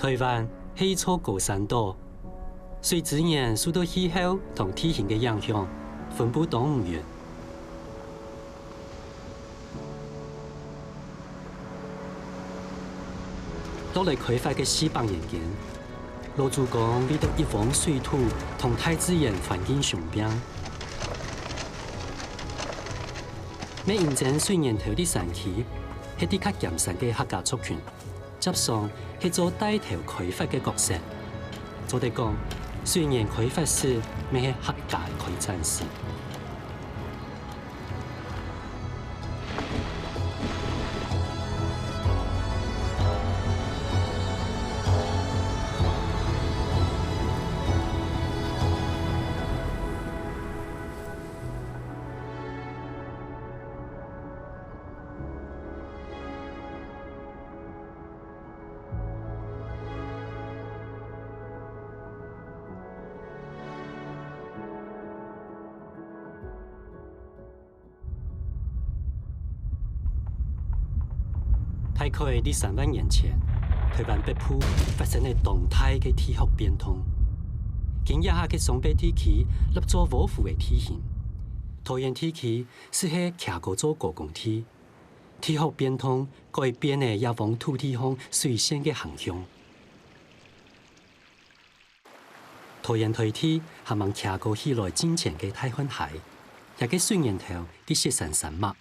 台湾是一座高山岛，水资源受到气候同地形嘅影响，分布都唔一。落嚟开发嘅400年间，罗主公为到一方水土同大自然环境相并，要认真水源头的山区，係啲較嚴慎嘅客家族群，接上係做帶頭開發嘅角色。做哋講，水源開發時，咪係客家嘅開戰史。大概喺3萬年前，台灣北部發生咗動態嘅氣候變動，今日下嘅松北地區立咗窩湖嘅地形，桃園地區是喺徛過做高工地，氣候變動改變咗也往土地上水線嘅航向。桃園台地係望徛過起來進前嘅大漢海，也嘅水源頭啲雪山山脈，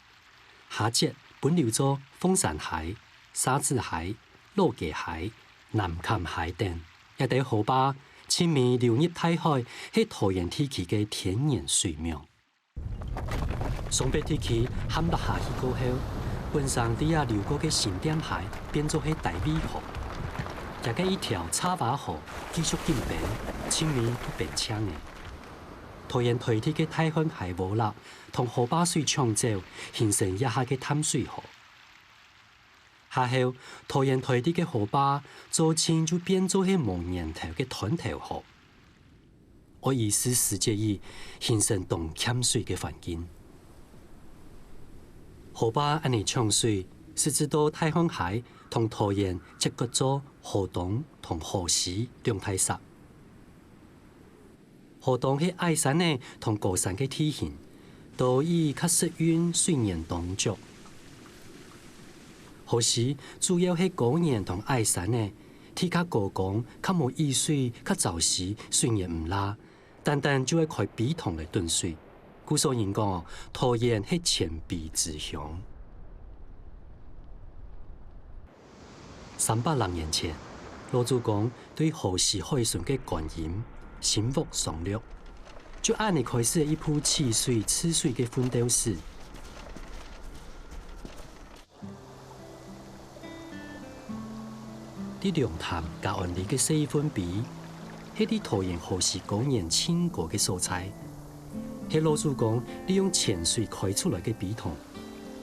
下節本流做鳳山海、沙子海、羅家海、南崁海等，一啲河壩前面流入大海，係桃園地區嘅天然水苗。松北地區陷落下去過後，本上底下流過嘅新店海變做係大尾河，也嘅一條插瓦河繼續進北，前面都變青嘅。桃園台地嘅大漢海窩立同河壩水搶走，形成一下嘅淡水河。下後，桃園台地嘅河壩逐漸就變做係無源頭嘅斷頭河。我20世紀以形成凍欠水嘅環境。河壩安尼搶水，是指到大漢海同桃園接割咗河東同河西兩大煞。河東係矮山呢同高山嘅地形，都以較適應水源當足。河西主要係高原同矮山呢，地較高崗，較無雨水，較潮濕，水源唔拉，單單就係開陂塘嚟囤水。故所人講，桃園係前陂之鄉。300年前，羅主公對河西海順嘅觀音心腹上略，就按你開始一部治水治水嘅奮鬥史。啲龍潭甲岸里嘅4分陂，係啲桃園河西高原千個嘅所在，係羅主公利用潛水開出來嘅陂塘。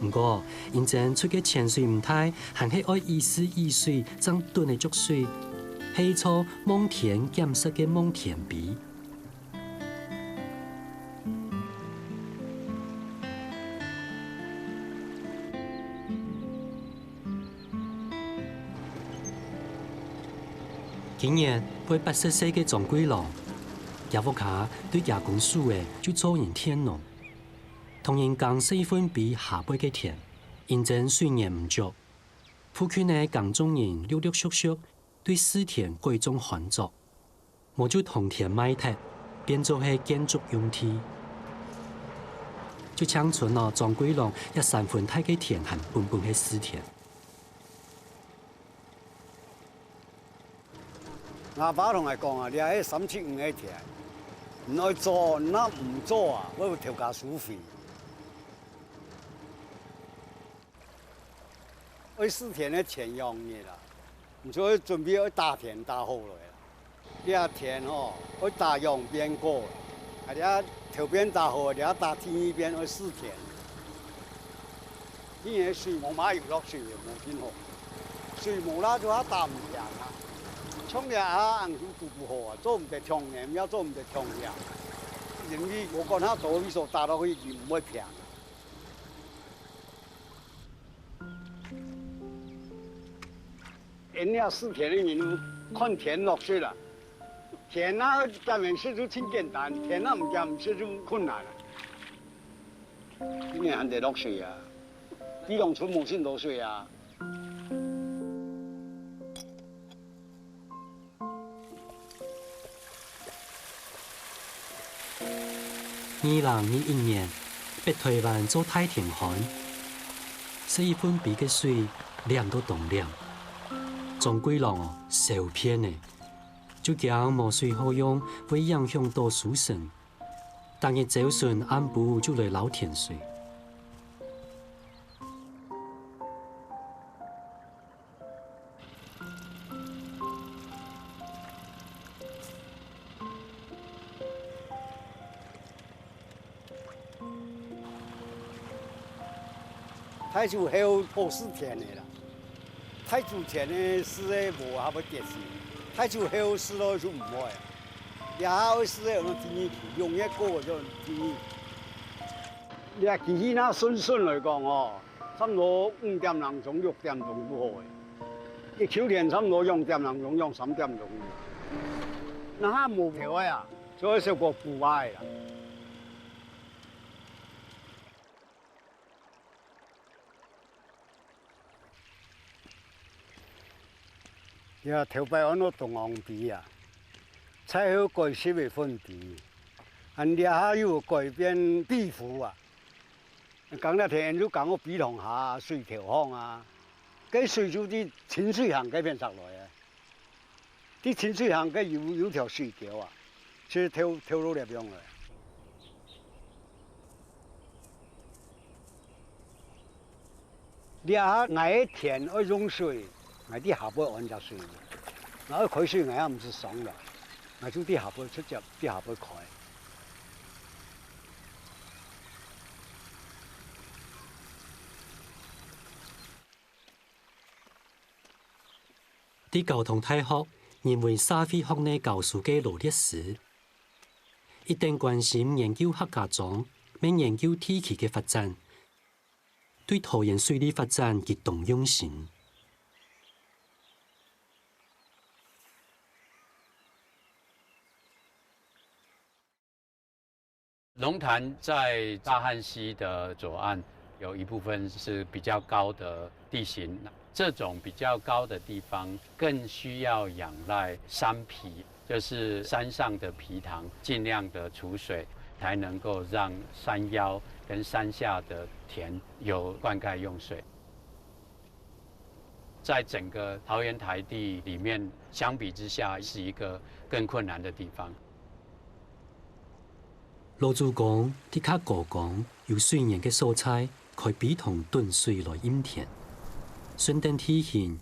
不過，因正出嘅潛水唔太，還係愛意思意水，將燉嘅竹水，係錯蒙田檢測嘅蒙田陂。今年為80歲嘅張貴郎，也屋下對亞公樹嘅就做人天農，同人講4分陂下背嘅田，因正水源唔足，附近嘅耕種人陸陸續續對私田改種旱作，冇就同田買鐵，變做係建築用地。就搶存咯，張貴郎一3分太嘅田還半半係私田。阿爸同我講啊，你喺375嘅田，唔去做，那唔做啊，我會調價收費。去私田嘅田用嘅啦，所以準備去打田打好來啦。呢個田哦，去打用邊過，啊啲啊頭邊打好，啲啊打天一邊去私田。啲嘢水冇買遊樂水冇邊好，水冇啦就啊打唔贏啊。衝嘅啊，硬都做唔好啊，做唔得衝嘅，要做唔得衝嘅。因為我講他做呢所打到去唔會平。人家私田的人看田落水啦。田啊，当然是就挺简单，田啊唔讲唔是就困难啦。今年还得落水啊，比农村冇先落水啊。2021年，北台湾做太田旱，是一盆比嘅水凉都冻凉，种龟浪哦受骗呢，就惊无水好用，会影响到苏生。当日早顺安布就来捞田水。太祖还有破四田的啦，太祖田的是诶无还要跌死，太祖还有是咯就唔会，然后是诶用天气用一个就天气。你话其实那顺来讲哦，差不多5点钟钟、6点钟都好诶，一秋天差不多2点钟钟、2、3点钟。那下无条诶啊，所以是个户外啦。呀，头摆安那动黄皮啊，菜好改10月份皮，安掠下又改变壁虎啊。讲了天就讲我鼻塘下水条巷啊，嗰水就啲清水巷嗰边上来啊，啲清水巷嗰有条水桥啊，所以跳路嚟用嘅。掠下挨田爱用水。我啲下坡按着水，我開水我也唔是爽嘅，我就啲下坡出只啲下坡開。啲交通大學認為社會學內教授嘅羅列時，一定關心研究客家莊，並研究地區嘅發展，對桃園水利發展極動用心。龍潭在大漢溪的左岸，有一部分是比較高的地形。這種比較高的地方，更需要仰賴山皮，就是山上的皮塘，盡量的儲水，才能夠讓山腰跟山下的田有灌溉用水。在整個桃園台地裡面，相比之下是一個更困難的地方。羅主講，啲卡哥講有水源嘅蔬菜，開比同燉水來飲田。順便體現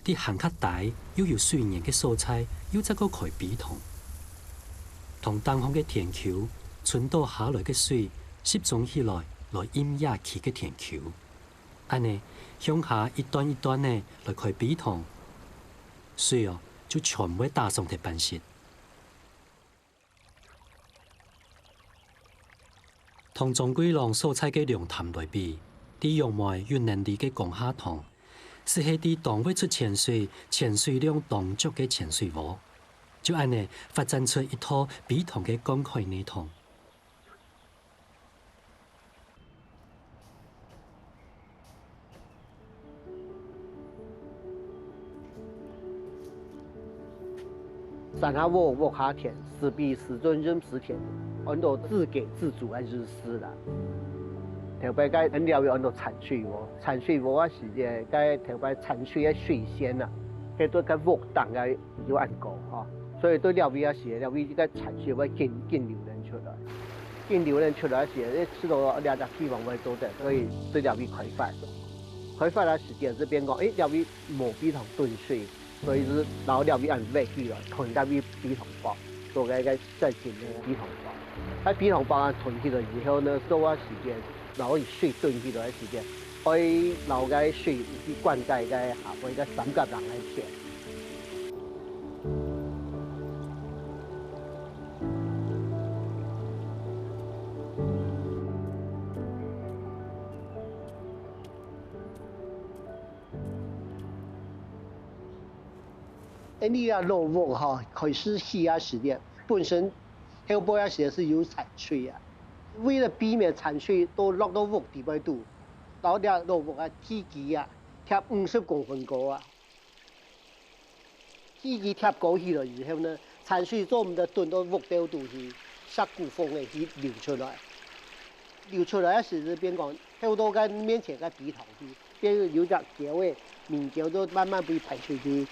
啲行卡大又有水源嘅蔬菜，又則個開比同東方嘅田橋，存到下來嘅水集中起來飲野溪嘅田橋。安尼向下一段一段呢來開比同，水哦就全部打上鐵板石。同中歸浪所採嘅龍潭來比，啲用梅有能力嘅講下塘，是喺啲塘會出潛水量當足嘅潛水湖，就安尼發展出一套比塘嘅公開系統。山下沃下田，施比施尊任施田，按照自給自足還是施啦。頭擺該很了按照產水喎啊是嘅，該頭擺產水嘅水線啊，佢都該沃當該有按高哈，所以對了尾啊是了尾個產水會緊流人出來，緊流人出來是，你知道兩隻地方會做的，所以對了尾開發啦是點這邊講，了尾冇比塘燉水。所以是然後了尾按尾去了，囤在比桶包，做個再緊的比桶包。喺比桶包啊囤起了以後呢，收啊時間，然後以水燉起來時間，可以然後個水去灌溉個下邊個三角浪來田。你啊落雾哈，开始稀啊时间本身后半啊时是有产水啊，为了避免产水都落到雾地边度，到啲落雾啊体积啊贴50公分高啊，体积贴高起来以后呢，产水做唔得蹲到雾底度去，杀股风嘅去流出来，流出来时边讲好多个面前个鼻头去，边有只胶嘅面胶都慢慢被排出去。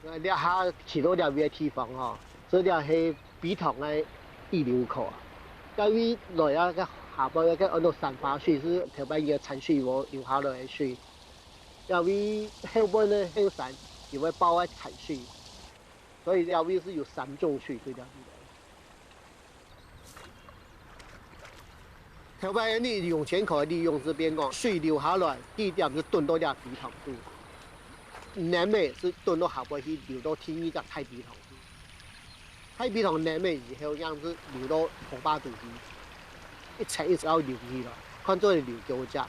了下去到了边地方哈，这了是鼻塘的溢流口啊。到位来啊个下边个按照散发水是头边个产水窝流下来的水，了位后边呢后山也会包啊产水，所以了位是有3种水对了。头边你用钱可以利用这边讲水流下来，地点就蹲到了鼻塘度。南面是蹲到下边去流到天一个太鼻塘去，太鼻塘南面以后样子流到河坝度去，一直要流去了，看做流多只。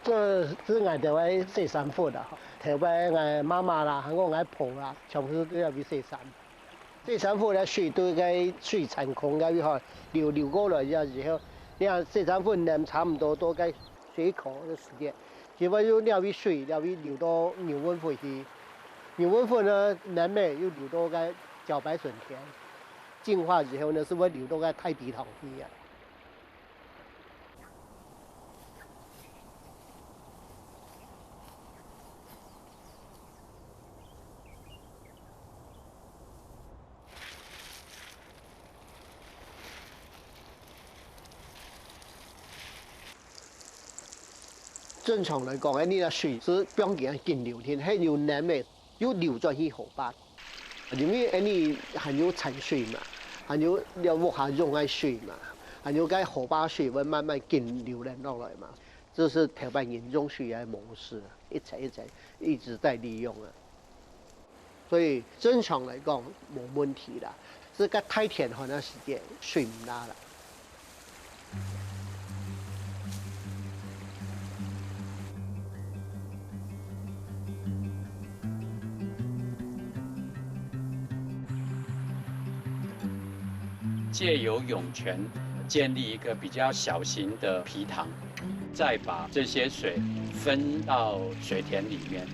这是俺台湾洗衫服的，台湾俺妈妈啦，还有俺婆啦，全部都要去洗衫。洗衫服的水都该水产空个以后流过来以后，你看洗衫服呢差不多都该水口的时间，结果又了水流到牛温水去，牛温水呢南面又流到个茭白笋田，净化以后呢是会流到个太平塘去呀。正常来讲，你的水是边境经流天，还有南面又流转去河坝，因为你还有产水嘛，还有了屋下用的水嘛，还有个河坝水会慢慢经流落来嘛，这是台湾人用水的模式，一直在利用啊。所以正常来讲没问题啦，这个太天寒的时间水唔拉啦。借由涌泉建立一个比较小型的皮塘，再把这些水分到水田里面，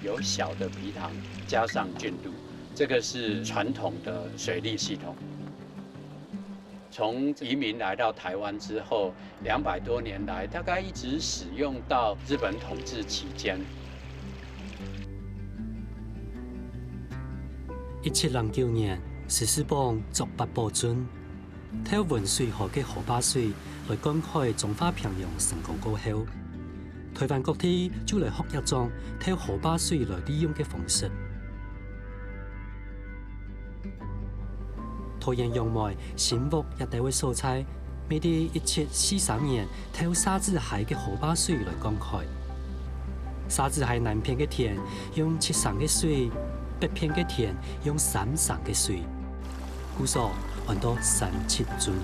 有小的皮塘加上菌露，这个是传统的水利系统。从移民来到台湾之后，200多年来，大概一直使用到日本统治期间。1709年，实施邦作8保准。透温水和嘅河坝水来灌溉中华平洋成功过后，台湾各地就来学一种透河坝水来利用嘅方式。桃园用外新屋一地位所在，每啲1743年透沙子海嘅河坝水来灌溉。沙子海南片嘅田用7省嘅水，北片嘅田用3省嘅水，故所很多3-7尊。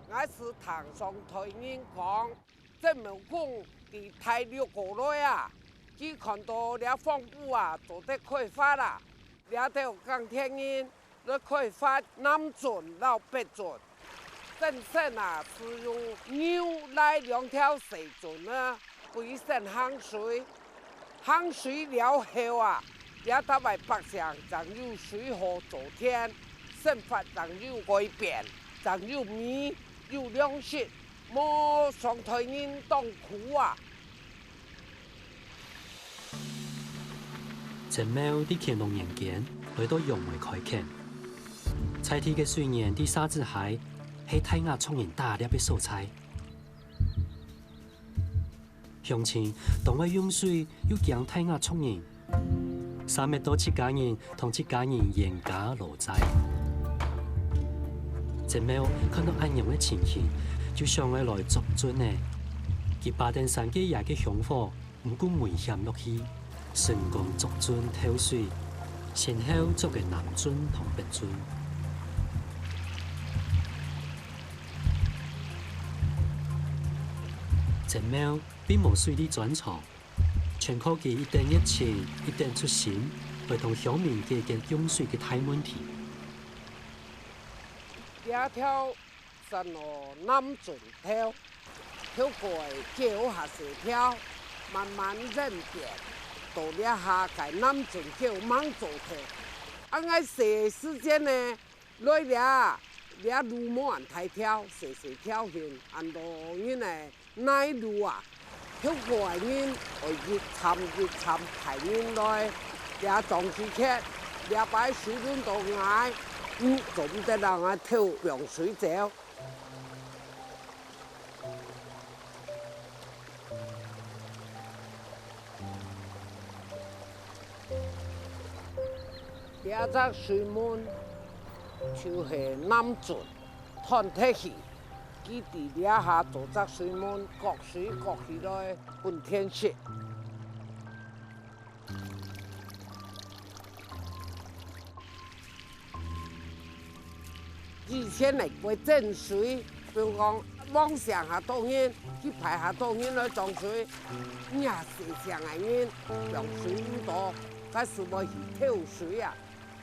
我是唐宋台人讲，郑文公伫大陆国内啊，只看到了风布啊，做得开发啦，了头讲天人，了开发南圳到北圳。正身啊，是用牛来2条水圳呢，规身行水。行水了后啊，了他们北上常有水河造天，生活常有改变，常有米有粮食，冇上台人当苦啊。陈苗伫乾隆年间来到用为开垦，采地嘅水源伫沙子海，系泰雅创人大粒嘅所在。乡亲同为用水又惊太压冲人，3月多7家人同7家人严加落寨。陈苗看到安样的情形，就想要来作准呢。佢8点3几夜嘅香火，唔顾危险落去，成功作准跳水，先后做嘅南准同北准。陈苗并无水利专长，全靠佢一点一情一点出心，来同乡民解决用水嘅大问题。两条山路南准跳，跳过桥下石跳，慢慢演变，到了下界南准桥猛做跳。按个时时间呢，来了路满太跳，细跳线，按到因呢奈路啊，跳过人会越参排人来，了撞起车，了摆水轮到挨。做唔得人啊跳凉水走。这只水门就是南准团体去，基地底下做只水门，各水各起来分天色。以前嚟过正水，比如讲往上下多人，去排下多人来装水，也是上个人用水唔多，但是我去跳水啊，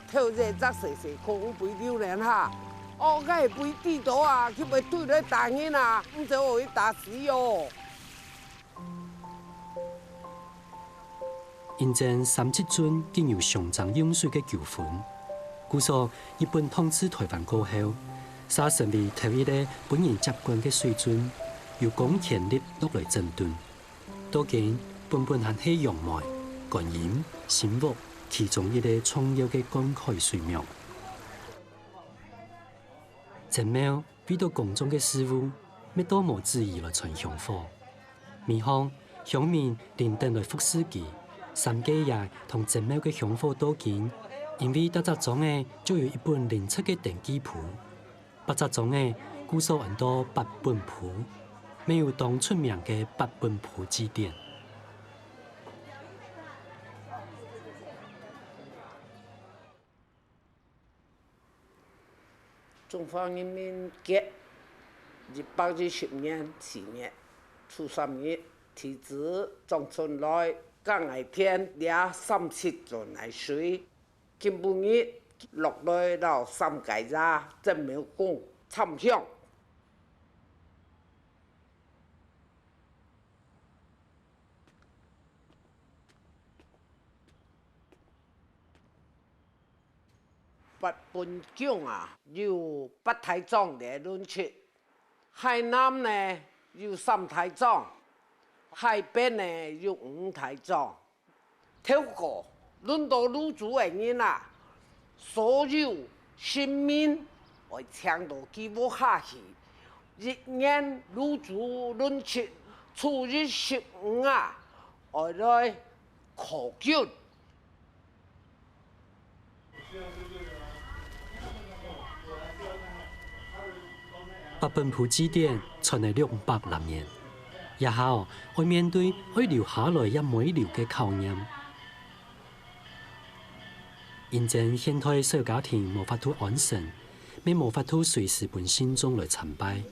跳这细空背溜人哈，哦，嗰系背地多啊，佢咪对你打人啊，唔就会打死哟。因前37尊竟有上涨用水嘅纠纷。据说，日本统治台湾过后，沙神为头一个本人接管嘅水准，由公权力落来整顿。到今，本还系杨梅、观音、新木其中一个重要嘅灌溉水苗。陈苗遇到公众嘅事务，乜都无旨意来传香火。面向乡民连登来服侍佢，3几日同陈苗嘅香火多见。因为搭只庄嘅就有一本0册嘅登记簿，8只庄嘅据说很多8本谱，没有当出名嘅8本谱字典。中华人民节120年4月初3日，天子长春来江爱天俩30尊来水。今半日落来到3界家正庙宫参香。8本奖啊，有8台庄来轮出，海南呢有3台庄，海北呢有5台庄，跳过。轮到女主的人啊，所有新民会抢到基本下去。一年女主轮出，初日15啊，会来考卷。8本谱字典传来600多年，以后会面对会留下来一每流嘅考验。因前现代小家庭无法度安生，咪无法度随时本心中来参拜。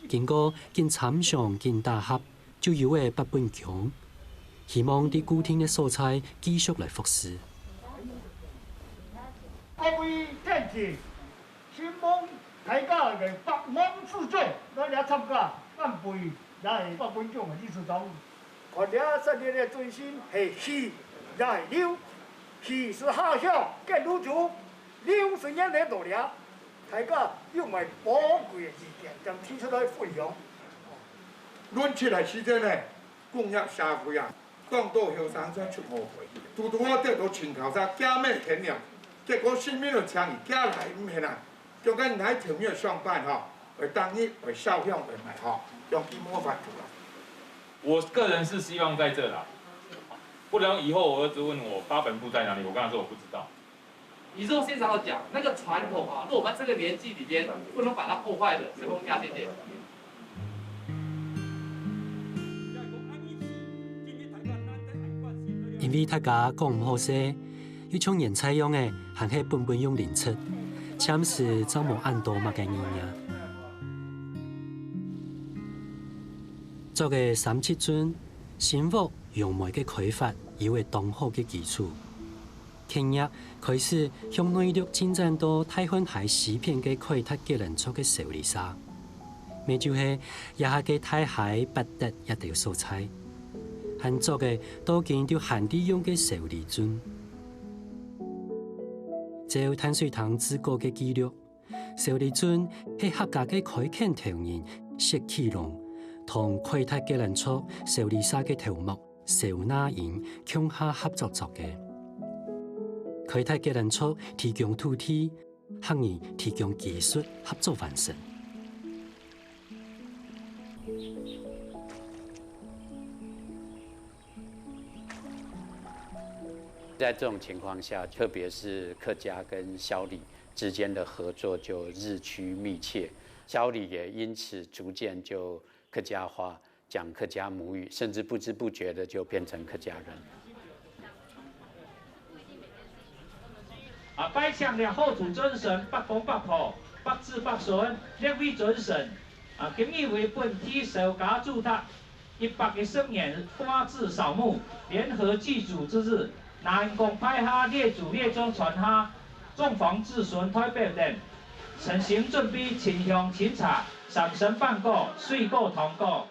经过经参详、经打合，就有嘅8本强，希望啲固定嘅素材继续来服侍。各位天气，新蒙大家嘅百忙之中，咱俩参加干杯，也系8本奖嘅意思中。看了设立的中心是喜，也是溜，喜是下乡跟女主，溜是眼来大了，大家用埋宝贵的意见，将提出来分享。论起来时阵呢，供养社会啊，讲到后生仔出误会，拄拄好得到请求啥假咩天亮，结果新民就请伊假来唔现啊，叫咱来寺庙上班吼，会当去会效用会买吼，用去模仿出来。我个人是希望在这啦，不然以后我儿子问我八本部在哪里，我跟他说我不知道。宇宙现场讲那个传统啊，我们这个年纪里边不能把它破坏的，是不是加点点？因为大家讲唔好势，要从人采用的，还系本本用零出，暂时就无按多乜嘅意呀。做嘅三七尊，新屋用梅嘅开发，以为当好嘅基础。听日开始向内陆进展到太环海西片嘅开拓技能做嘅手里沙，咪就系也下嘅太海不得一条素材。汉族嘅多見到漢地用嘅手里樽，照淡水塘自古嘅記錄，手里樽係客家嘅開墾頭人石器龍同開拓嘅人族手里沙嘅頭目手那人共下合作做嘅。開拓嘅人族提供土地，客人提供技術合作完成。在这种情况下，特别是客家跟萧里之间的合作就日趋密切，萧里也因此逐渐就客家话，讲客家母语，甚至不知不觉的就变成客家人。拜向了后土尊神北公北婆、北子北孙六位尊神。今日为本体首家祝他110年瓜至扫墓联合祭祖之日。南宫派下列祖列宗传下，众房子孙台北人，诚心准备请香请茶，上神办过，岁过同过。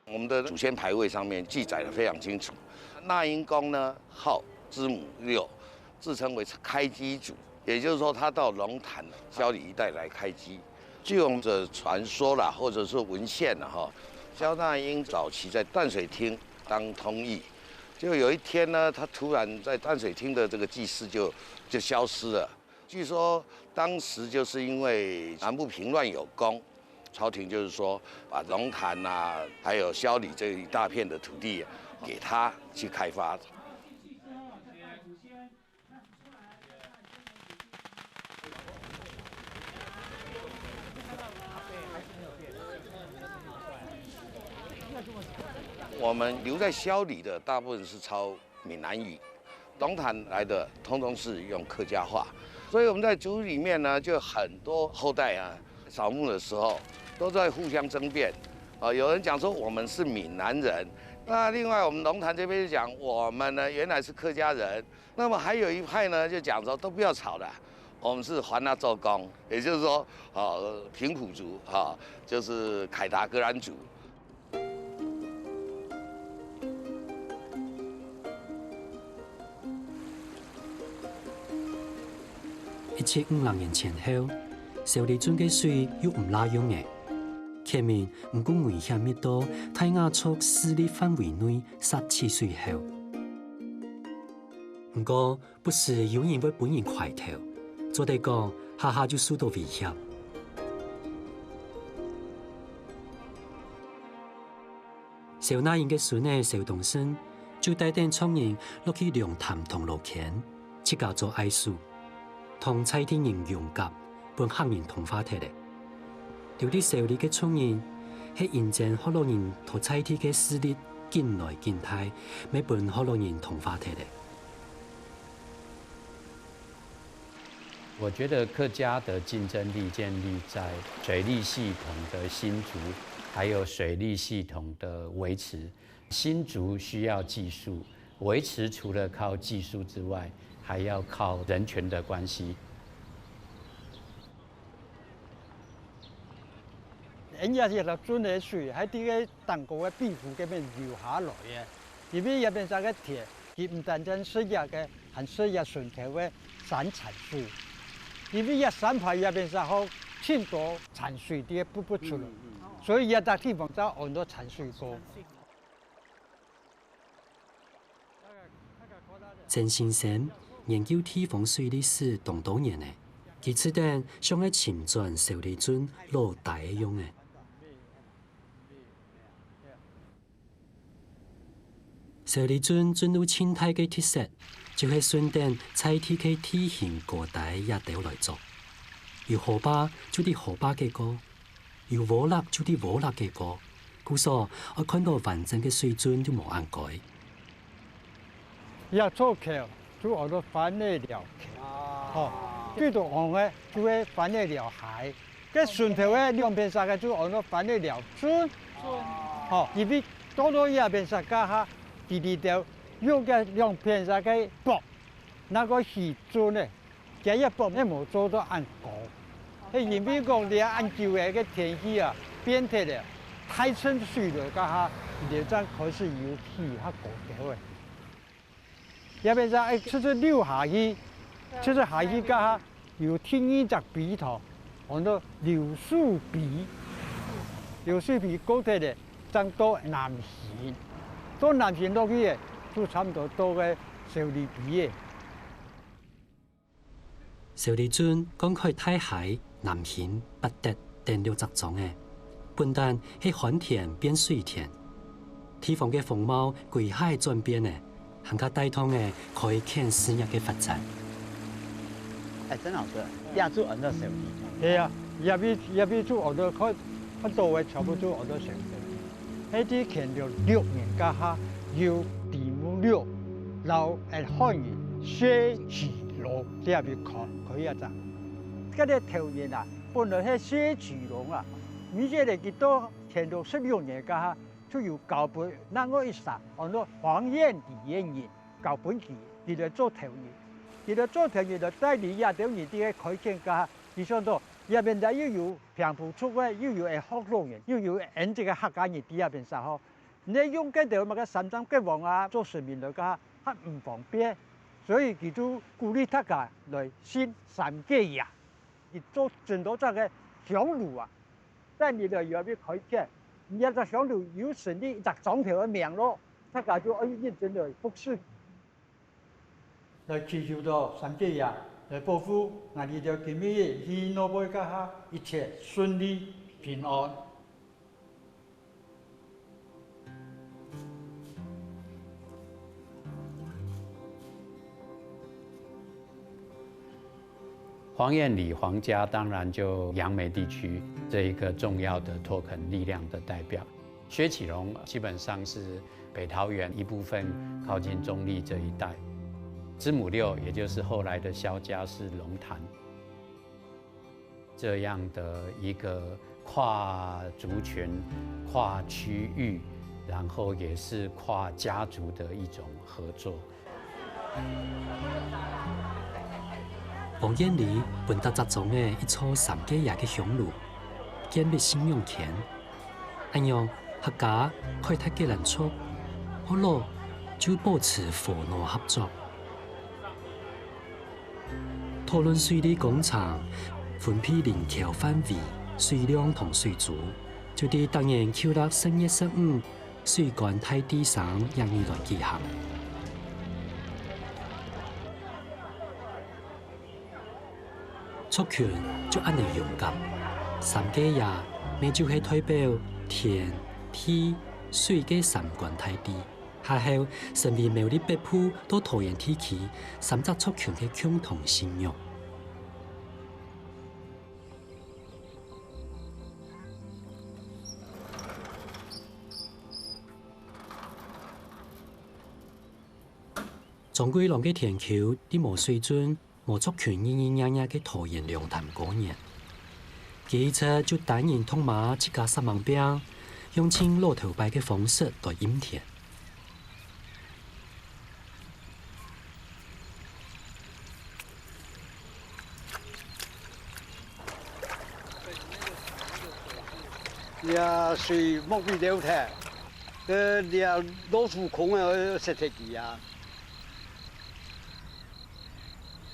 我们的祖先牌位上面记载的非常清楚。那英公呢，号知母六，自称为开基主，也就是说他到龙潭、萧里一带来开基。据我们的传说啦，或者是文献啦，哈，萧那英早期在淡水厅当通译。就有一天呢，他突然在淡水厅的这个祭祀就消失了。据说当时就是因为南部平乱有功，朝廷就是说把龙潭啊，还有萧里这一大片的土地给他去开发。我们留在萧里的大部分是抄闽南语，龙潭来的通通是用客家话，所以我们在族里面呢，就很多后代啊，扫墓的时候都在互相争辩。有人讲说我们是闽南人，那另外我们龙潭这边就讲我们呢原来是客家人，那么还有一派呢就讲说都不要吵了，我们是环那周公，也就是说平埔族就是凯达格兰族。1756年前後，手里樽嘅水又唔拉用嘅，前面唔過危險密到太雅族勢力範圍內17歲後。不過不是有人會本人快頭，做地講下下就受到威脅。小那英嘅孫嘅小東生就帶領創人落去龍潭同路墘，去教做藝術。同蔡天人融合，本客人同化體嚟。有啲手里嘅創人係認真學老人同蔡天嘅勢力近來近態，咪本學老人同化體嚟。我觉得客家的竞争力建立在水利系统的新竹，还有水利系统的维持。新竹需要技术，维持除了靠技术之外，还要靠人权的关系。人家是落准的水喺啲嘅蛋糕嘅壁虎嗰邊流下來嘅，而邊入邊就個鐵，佢唔單止需要嘅，還需要順條嘅散產水。而邊一散排入邊就好千多產水啲不出來，所以一笪地方就好多產水高。鄭先生研究地方水利史當多年嘅，其次等想要침转小李尊落大嘅用嘅。小李尊进入清代嘅特色，就係顺便采体嘅体型個大也掉來做。有河巴就啲河巴嘅歌，有瓦勒就啲瓦勒嘅歌。故所我看到完整嘅水準都冇按改。要做橋，就我哋反呢條橋，哦，最多紅嘅就係反呢條海，跟船頭嘅兩邊上嘅就我哋反呢條船，哦，而邊多多一邊上加下第二條用嘅兩邊上嘅駁，那個魚船咧，這一駁一冇做到按高，係因為講你按照嘅天氣啊變態咧。太深水了，家下你這開始有氣較高嘅。一邊就就是流下去，就是下去家下有天一隻鼻頭，我哋流水鼻，流水鼻高啲咧，增到南線，到南線落去嘅就差唔多到嘅小李鼻嘅。小李尊講開太海、南線、北德等六隻種嘅。本單係旱田變水田，地方嘅風貌規海轉變嘅，更加帶動嘅可以看事業嘅發展。真好吃，亞洲人都食。係啊，入邊做我都開很多嘅全部做我都食。喺啲見到6年家下要地母肉，然後漢語薛耆龍呢入邊佢一陣。嗰啲條件啊，本來係薛耆龍啊。而且嚟幾多前到16年家下，就有教本那個一殺，我哋黃燕地演員教本期，佢哋做條件，佢哋做條件就帶嚟一條年啲嘅改建家下，你想到入邊就又有平鋪出嘅，又有係學農人，又有人這個客家人啲入邊殺呵，你用嗰條乜嘅三張吉王啊做市民嚟家下，唔方便，所以佢就鼓勵大家來先三季呀，而做盡到這個響路啊。但你就有啲改建，你一個響路有成啲一整條嘅命咯，大家就認真嚟復甦，來祈求到三季呀，來保護我哋條金美喜樂杯家下一切順利平安。黄燕里黄家当然就杨梅地区这一个重要的拓垦力量的代表。薛启荣基本上是北桃园一部分靠近中立这一带。知母六也就是后来的萧家是龙潭，这样的一个跨族群、跨区域，然后也是跨家族的一种合作。黄燕里本得集中嘅一撮三季夜嘅響路，建立信用權。按樣客家開拓嘅人畜，好咯就保持和睦合作。討論水利工廠分配林條範圍、水量同水柱，就啲當然扣落3月15水管大地上讓你來舉行。族群就按嚟用㗎，三季夜咪就係代表天、地、水嘅三觀大地。下後成為苗栗北部到桃園地區三隻族群嘅共同信仰。總歸浪嘅田橋啲無水準。無族群咿咿呀呀嘅桃園龍潭過年，記者就單人通馬一家3萬餅，用請老頭拜嘅方式來飲田。呀，水莫比了太，你老鼠孔啊，食食機啊。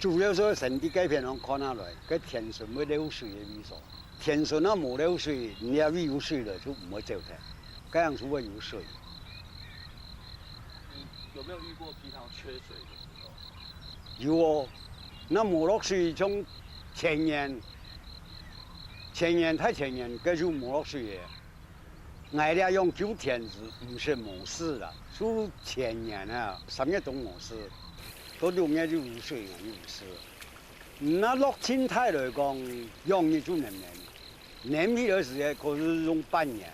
主要說身體改變，我看下來，佢天順冇流水嘅意思。天順啊冇流水，你要有水了就唔會走嘅，咁樣就會有水。你有沒有遇過平常缺水嘅時候？有哦，那冇落水，從前年太前年，搿就没落水的。俺俩用9天是不是没事了？就前年啊，3月都没事，到6月就入水了，就没事。那落天太来讲，容易就能黏起的时间可是用半年。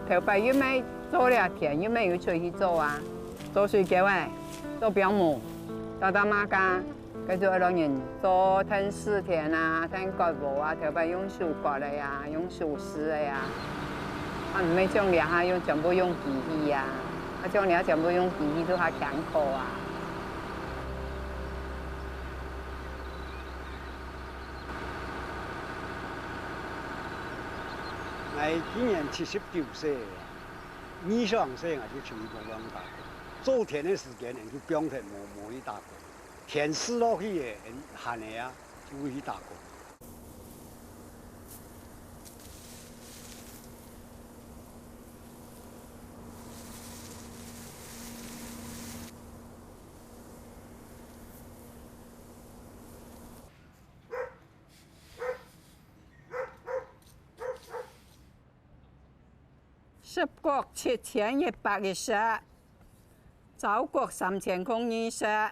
头摆月尾做了田，月尾又出去做啊，做水饺啊，做表模，到马家，跟住老人做吞4天啊，吞割毛啊，头摆用手割的呀，用手撕的呀，啊唔係將兩下用全部用機器啊，啊將兩全部用機器都係艱苦啊。我今年79歲，20歲我就全部往打工。做田的時間，就不用去磨去打工。田死落去嘅，閒嘅啊，就會去打工。十國7110，周國3020，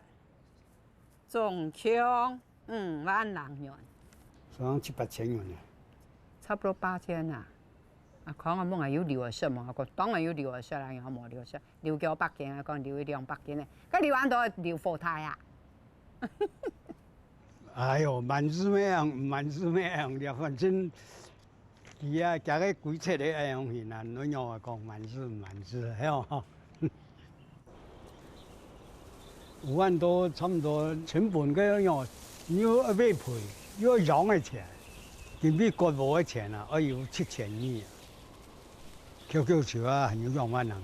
總共5萬人元。算7、8千元呢？差不多8000啊！啊，講我冇係要留學嘛，我當然要留學啦，然後冇留學，留咗100件啊，講留200件咧，咁留完都留貨台啊！哎呦，萬事咩樣，反正。伊啊，加个规切的爱用型啊，侬让我讲万事，系哦。5万多，差不多成本个样，要买赔，要养的钱，今比割毛的钱啊，要7000亿。QQ 球啊，还有2万人，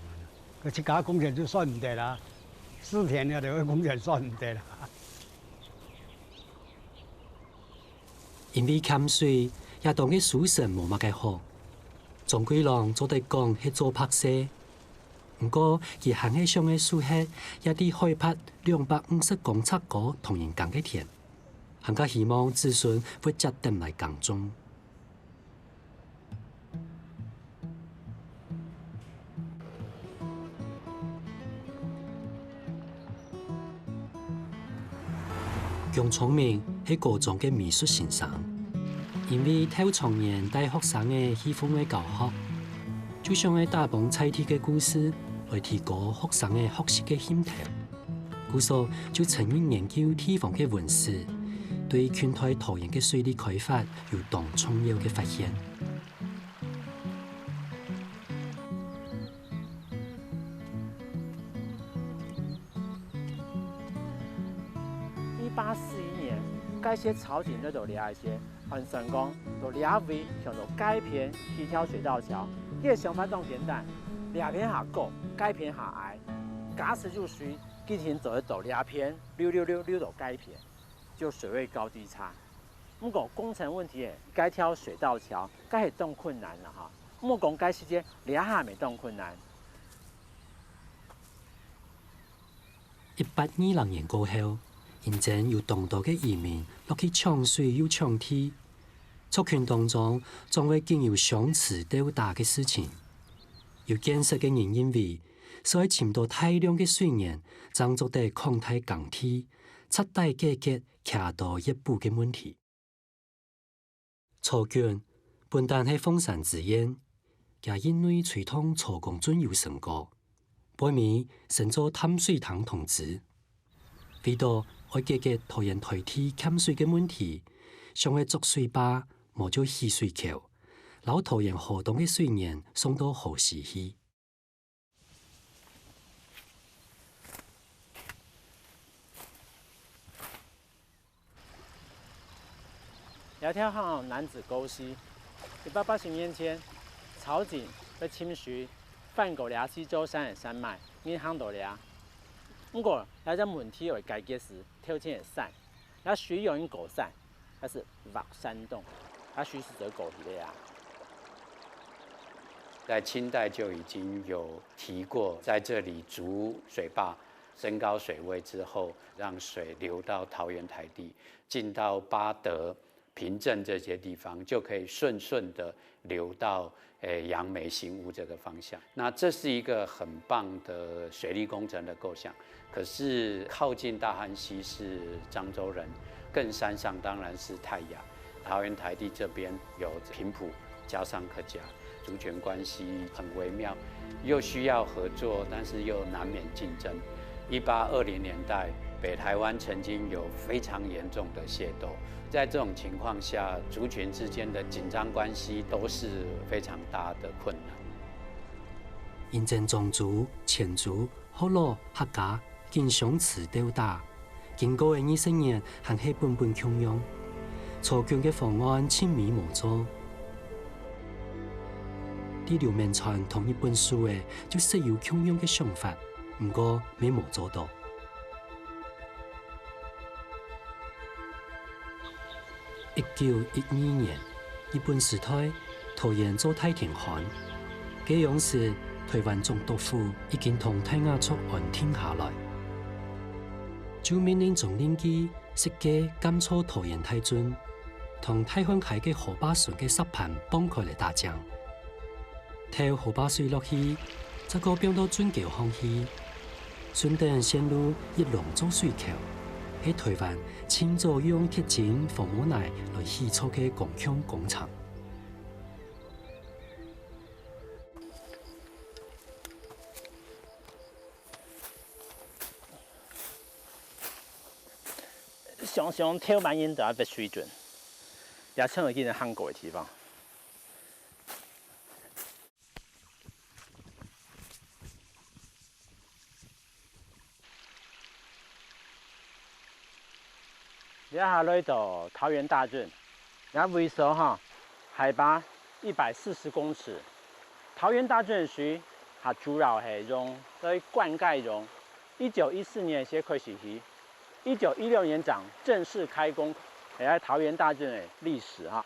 个1家工钱就算唔得啦，4天了，这个工钱算唔得啦。因为欠水。也當嘅水神無乜嘅好，總歸人做得講係做拍攝，不過佢行起上嘅樹係一啲開拍250公尺高同人耕嘅田，更加希望子孫會接點嚟耕種。姜聰明係高中嘅美術先生。因為透長年帶學生嘅喜歡嘅教學，就想喺打幫菜地嘅故事來提高學生嘅學習嘅興頭。故所就曾經研究地方嘅文史，對全台桃園嘅水利開發有當重要嘅發現。1841年，該些草井都掠一些。很成功，就掠位向做改片起跳水道橋，呢個想法當簡單，掠片下高，改片下矮，假使入水進行做一道掠片，6道改片，就水位高低差。不過工程問題，改跳水道橋，該係當困難啦哈。莫講該時間掠下未當困難。1820年過後。現正有眾多嘅移民落去搶水又搶地，族群當中總會經有相似鬥打嘅事情。有見識嘅人認為，所以潛到大量嘅水源，爭做得擴大耕地，徹底解決騎到一步嘅問題。草卷本單係風山之源，也因為吹通草公準有成果，背面成做淡水塘同志，為到我解決桃園台地欠水嘅問題，想去築水壩，冇做起水橋，攞桃園河東嘅水源送到河市去。聊天号男子沟溪，180年前，曹景被侵蚀泛狗寮西周山的山脉，银行度寮。不过，来只问题为解决时，挑战会散，也需要用狗散，还是挖山洞，也需是这狗皮的呀。在清代就已经有提过，在这里筑水坝，升高水位之后，让水流到桃园台地，进到八德、平镇这些地方，就可以顺的流到杨梅新屋这个方向。那这是一个很棒的水利工程的构想。可是靠近大汉溪是漳州人，更山上当然是泰雅。桃园台地这边有平埔加上客家。族群关系很微妙，又需要合作，但是又难免竞争。1820年代，北台湾曾经有非常严重的械斗，在这种情况下，族群之间的紧张关系都是非常大的困难。因前藏族、前族、福佬、客家经相持斗打，经过的20年，还是本本共用，初强嘅方案亲密无阻。伫刘铭传同一本书诶，就设有共用嘅想法，不过没冇做到。1912年，日本时代桃园做太田旱，这样时台湾总督府已经同泰雅族安定下来，就命令总领机设计甘草桃园太尊，同太宽海嘅河坝船嘅石盘绑开来打仗。跳河坝水落去，再个变到准桥放去，顺等线路一龙做水桥，喺台湾清早用铁筋、防木泥来起草嘅共享工厂。常跳满音都要别水准，也趁到见韩国的地方。接下来到桃园大圳，然后维修哈，海拔140公尺。桃园大圳水，它主要是用来灌溉用。1914年先开始起，1916年长正式开工，也在桃园大圳的历史哈。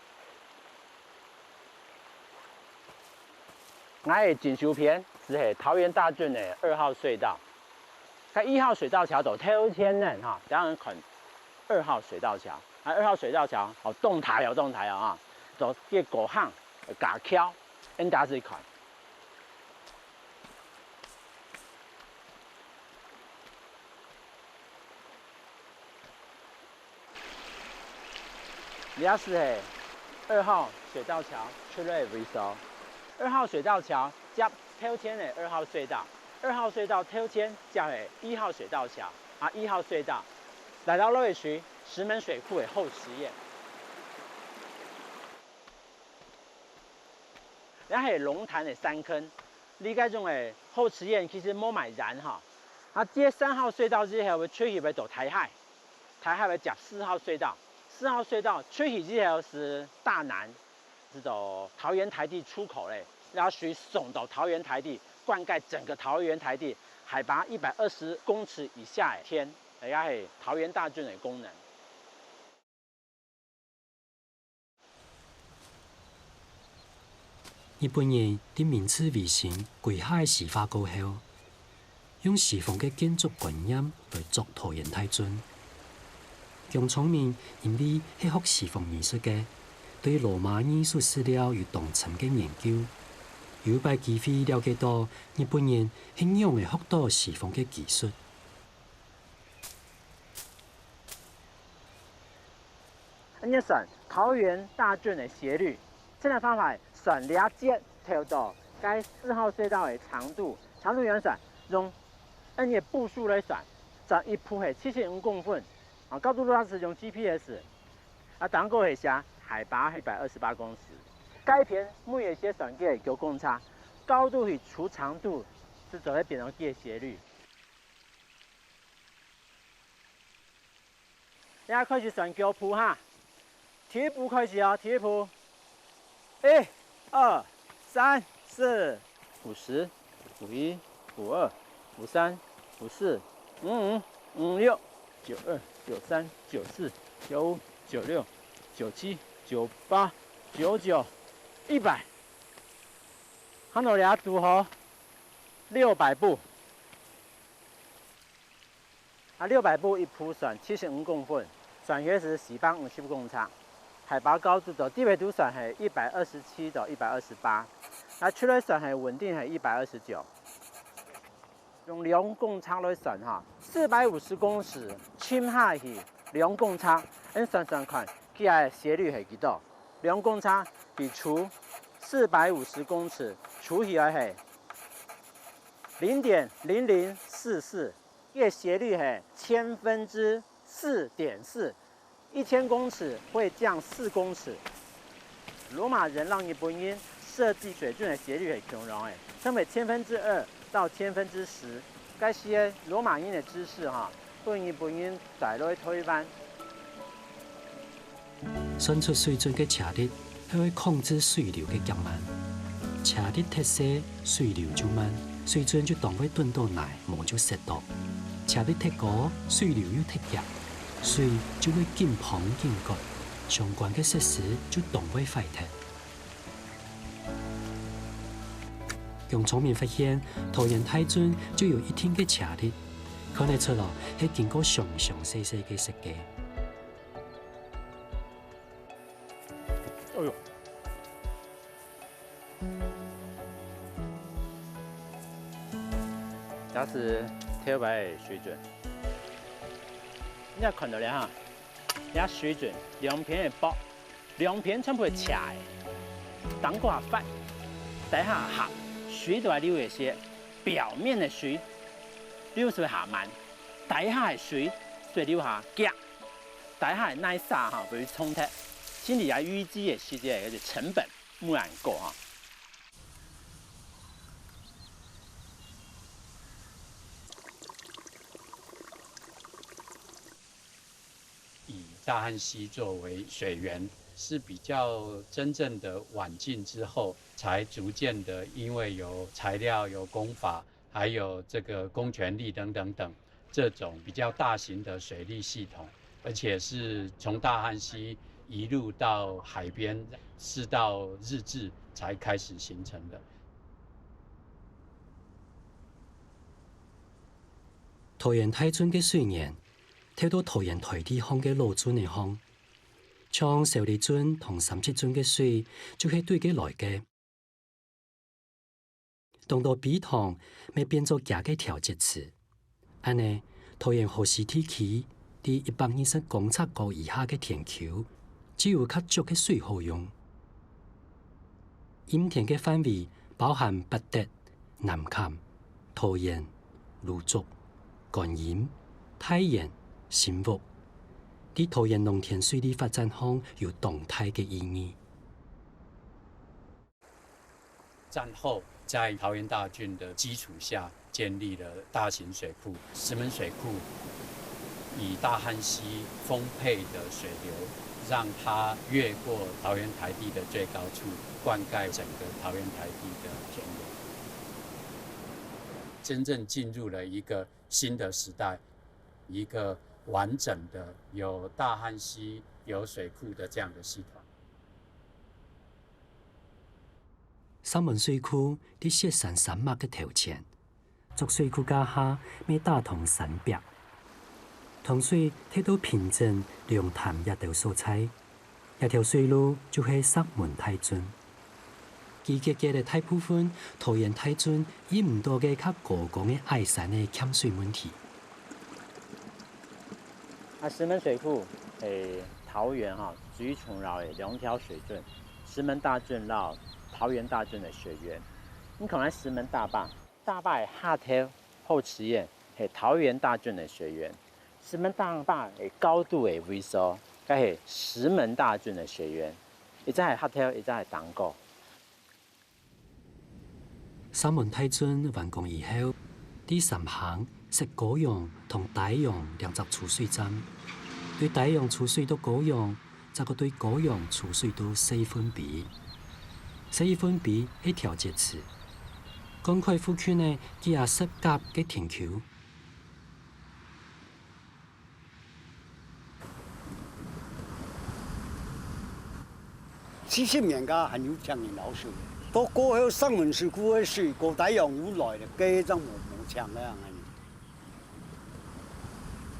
我的锦绣片是桃园大圳的2号隧道，在1号水道桥走挑天人哈，当然看。2号水道桥，2号水道桥哦，动态哦啊，就个古巷架桥，应大家看。也是2号水道桥出来维修，2号水道桥接挑天的2号隧道，2号隧道挑天接的1号水道桥啊，1号隧道。来到落尾区石门水库的后池堰，然后是龙潭的山坑，离开种的后池堰其实冇埋人哈。啊，接3号隧道之后会出去会到台海，台海会接4号隧道，4号隧道出去之后是大南，是到桃园台地出口嘞，然后水送到桃园台地，灌溉整个桃园台地，海拔120公尺以下的天。也是桃园大圳的功能。日本人伫明治维新归海石化过后，用石缝嘅建筑观念来做桃园太尊。江聪明因为系学石缝艺术嘅，对罗马艺术史料有洞深嘅研究，有摆机会了解到日本人很用嘅学到石缝嘅技术。你选桃园大圳的斜率，这个方法选2节跳到该4号隧道的长度原选用按个步数来选，选一铺是75公分，啊，高度拉是用 GPS， 啊，当个是写海拔128公尺，该片每个些选个有公差，高度与除长度是走在变成个斜率。大家开始选高铺哈。第一步开始啊，第一步，1、2、3、4、50、51、52、53、54、55、56、92、93、94、95、96、97、98、99、100。看到俩组合600步。600步一铺算75公分，算约是450公尺。海拔高度到地纬度算是127到128，出来算是稳定是129。用2公尺来算哈，450公尺沉下去2公尺，你算算看，佢嘅斜率是几多？2公尺比除450公尺除起来是0.0044。月斜率是4/1000，1,000公尺会降4公尺。罗马人让日本人设计水准的斜率是强容的，称为2/1000到10/10。这些罗马人的知识对日本人带来推翻。算出水准的斜率，可以控制水流的减慢。斜率太细，水流就慢，水准就当会蹲到内，无就塞到。斜率太高，水流又太弱，水就会紧膨紧割，相关的设施就当会坏掉。用聪明发现，桃园太准就有一定的斜率，看得出来是经过详详细细的设计。哎呦！这是跳摆的水准，你看到了哈，这水准两片的薄，两片全部是斜的，当个下发，底下下水都係流一些，表面的水流水下慢，底下的水水流下急，底下的耐沙哈不會衝突，先至有淤積嘅時間，嘅成本冇人過哈。以大汉溪作为水源，是比较真正的晚近之后，才逐渐的因为有材料、有工法，还有这个公权力等等等，这种比较大型的水利系统，而且是从大汉溪一路到海边，是到日治才开始形成的。桃园太准的水源，睇到桃园台地方嘅路准嘅方，像小利准同37准嘅水，就係對佢來嘅。當到比塘咪變做假嘅調節池，安尼桃園河西地區啲120公尺高以下嘅田丘，只有較足嘅水好用。鹽田嘅範圍包含北德、南崁、桃園、蘆竹、觀音、太原、新屋，啲桃園農田水利發展項有動態嘅意義。戰後，在桃園大圳的基礎下，建立了大型水庫石門水庫，以大漢溪豐沛的水流，讓它越過桃園台地的最高處，灌溉整個桃園台地的田野，真正進入了一個新的時代，一個完整的有大漢溪、有水庫的這樣的系統。三門水庫啲雪山山脈嘅頭前，作水庫架下咪打通山壁，塘水睇到平靜涼淡一條所在，一條水路就係石門太圳。佢嘅大部分桃園太圳亦唔多嘅較高崗嘅矮山嘅欠水問題。石門水庫係桃園主要重繞嘅兩條水圳，石門大圳繞桃園大圳的水源，你看石門大壩，大壩下頭後池嘅係桃園大圳的水源，石門大壩嘅高度嘅位數，嗰係石門大圳的水源，一隻係下頭，一隻係東角。三門太圳完工以後，第三項是高陽同大陽兩隻儲水站，對大陽儲水到高陽，则个对高阳储水到4分比，4分比一调节池，赶快附近呢，佢也设甲嘅田球。70年間很有強嘅流水，到過後上文水庫嘅水，高大洋湖來了，嗰種冇強嘅樣嘅。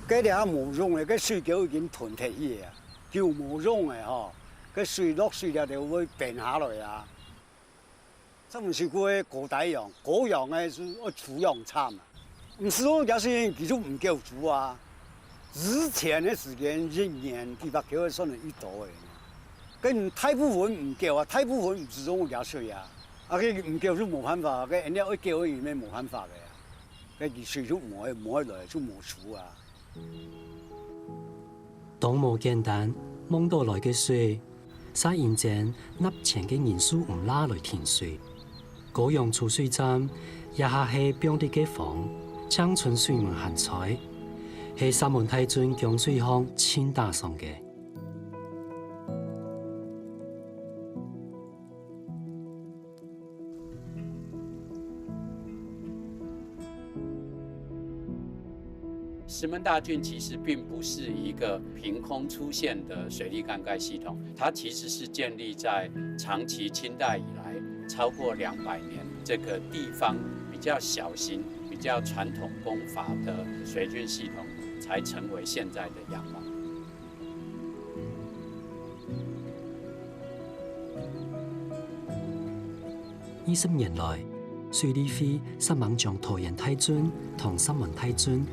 嗰啲係冇用嘅，嗰水橋已經囤鐵嘢啊，叫冇用嘅嗬，嗰水落水了就會變下來啊。上文水庫嘅高大洋，高洋嘅是儲養慘啊，唔是講有時佢都唔夠煮啊，之前嘅時間1年地方橋算係1多嘅。跟大部分唔夠啊，大部分唔是種流水啊，佢唔夠就冇辦法，佢人家一夠裡面冇辦法嘅，佢水就冇來就冇儲啊。當無簡單，望到來嘅水，使現前納錢嘅人數唔拉來填水，高陽儲水站也係標的嘅房，長春水門限採，係三門太尊江水巷千打上嘅。石门大圳其实并不是一个凭空出现的水利灌溉系统，它其实是建立在长期清代以来超过200年这个地方比较小型、比较传统工法的水圳系統，才成為現在的樣貌。20年來，水利會實猛將桃園太尊同三門太尊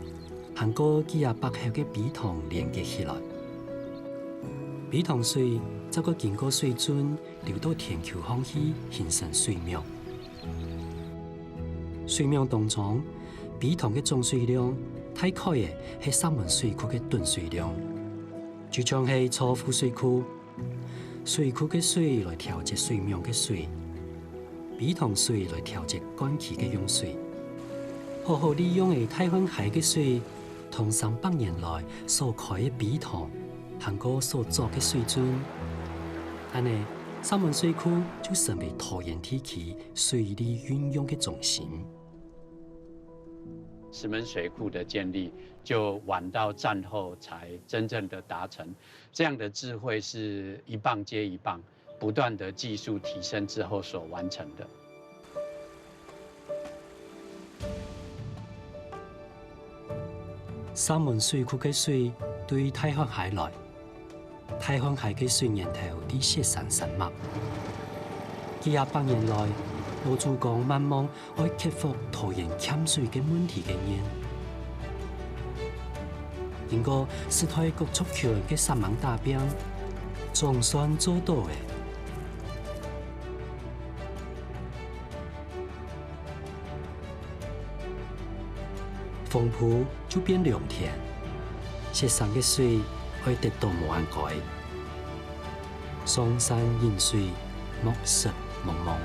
行過幾廿百口嘅陂塘連結起來。陂塘水則個經過水圳流到田球巷去，形成水廟。水廟當中，陂塘嘅總水量大概嘅係三門水庫嘅噸水量，就像係錯付水庫，水庫嘅水來調節水廟嘅水，陂塘水來調節乾期嘅用水，好好利用嘅太灣海嘅水。同300年來所開嘅陂塘，行過所造嘅水圳，安尼三門水庫就成為桃園地區水利運用嘅中心。石門水庫的建立就晚到戰後才真正的達成，這樣的智慧是一棒接一棒，不斷的技術提升之後所完成的。三門水庫嘅水對太灣海來，太灣海嘅水源頭啲雪山山脈。幾廿百年來，羅主講慢慢愛克服桃園欠水嘅問題嘅人，經過史泰國足球嘅3猛大兵，總算做到嘅。豐埔就變良田，雪山嘅水可以得到無限改，桑山飲水，木石茫茫。